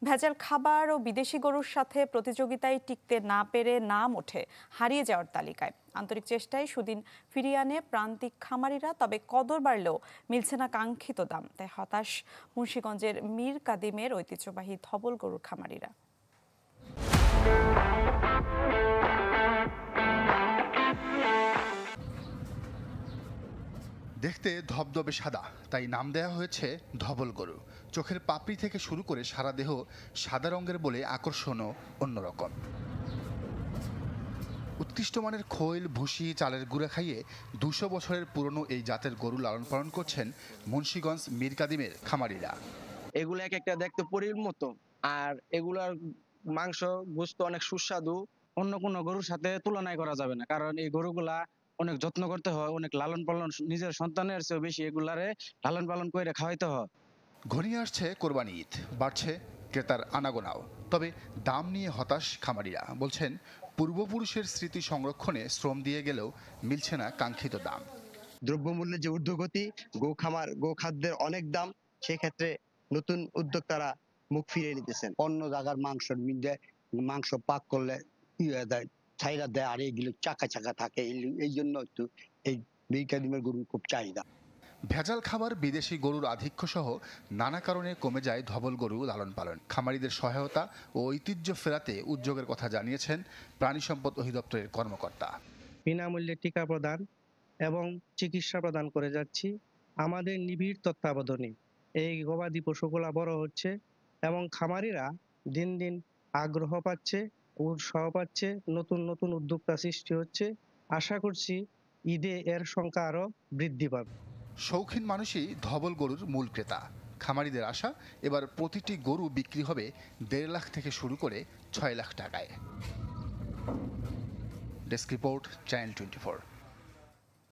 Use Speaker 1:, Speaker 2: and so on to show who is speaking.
Speaker 1: ভেজাল খাবার ও বিদেশি গরুর সাথে প্রতিযোগিতায় টিকতে না পেরে নাম ওঠে হারিয়ে যাওয়ার তালিকায়। আন্তরিক চেষ্টায় সুদিন ফিরিয়ে আনে প্রান্তিক খামারিরা, তবে কদর বাড়লেও মিলছে না কাঙ্ক্ষিত দাম। তাই হতাশ মুন্সিগঞ্জের মীর কাদিমের ঐতিহ্যবাহী ধবল গরুর খামারিরা।
Speaker 2: দেখতে ধবধবে সাদা, তাই নাম দেওয়া হয়েছে ধবল গরু। চোখের পাপড়ি থেকে শুরু করে সারা দেহ সাদা রঙের বলে আকর্ষণও অন্যরকম। উৎকৃষ্ট মানের খৈল, ভুসি, চালের গুঁড়া খাইয়ে ২০০ বছরের পুরনো এই জাতের গরু লালন পালন করছেন মুন্সিগঞ্জ মীর কাদিমের খামারিরা।
Speaker 3: এগুলো এক একটা দেখতে পরীর মতো, আর এগুলার মাংস গোস্ত অনেক সুস্বাদু। অন্য কোনো গরুর সাথে তুলনায় করা যাবে না, কারণ এই গরুগুলা অনেক যত্ন করতে হয়, অনেক লালন পালন, নিজের সন্তানের চেয়েও বেশি এগুলারে লালন পালন করে খাওয়াইতে হয়।
Speaker 2: ঘনিয়ে আসছে কোরবানি ঈদ, বাড়ছে ক্রেতার আনাগোনাও। তবে দাম নিয়ে হতাশ খামারিরা। বলছেন পূর্বপুরুষের স্মৃতি সংরক্ষণে শ্রম দিয়ে গেলেও মিলছে না কাঙ্ক্ষিত দাম।
Speaker 4: দ্রব্যমূল্যের যে ঊর্ধ্বগতি, গোখাদ্যের অনেক দাম, সেক্ষেত্রে নতুন উদ্যোক্তারা মুখ ফিরিয়ে নিতেছেন।
Speaker 5: অন্য জায়গার মাংসের মধ্যে মাংস পাক করলে ইয়ে দেয়, ছাইরা দেয়, আর এগুলো চাকা চাকা থাকে। এই জন্য একটু এই মীর কাদিমের গরুর খুব চাহিদা।
Speaker 2: ভেজাল খাবার, বিদেশি গরুর আধিক্য সহ নানা কারণে কমে যায় ধবল গরু লালন পালন। খামারিদের সহায়তা ও ঐতিহ্য ফেরাতে উদ্যোগের কথা জানিয়েছেন প্রাণী সম্পদ অধিদপ্তরের কর্মকর্তা।
Speaker 6: বিনামূল্যে টিকা প্রদান এবং চিকিৎসা প্রদান করে যাচ্ছি আমাদের নিবিড় তত্ত্বাবধানে। এই গবাদি পশুগুলা বড় হচ্ছে এবং খামারিরা দিন দিন আগ্রহ পাচ্ছে, উৎসাহ পাচ্ছে, নতুন নতুন উদ্যোক্তা সৃষ্টি হচ্ছে। আশা করছি ঈদে এর সংখ্যা আরো বৃদ্ধি পাবে।
Speaker 2: শৌখিন মানুষই ধবল গরুর মূল ক্রেতা। খামারিদের আশা, এবার প্রতিটি গরু বিক্রি হবে ১.৫ লাখ থেকে শুরু করে ৬ লাখ টাকায়। Desk report, channel 24।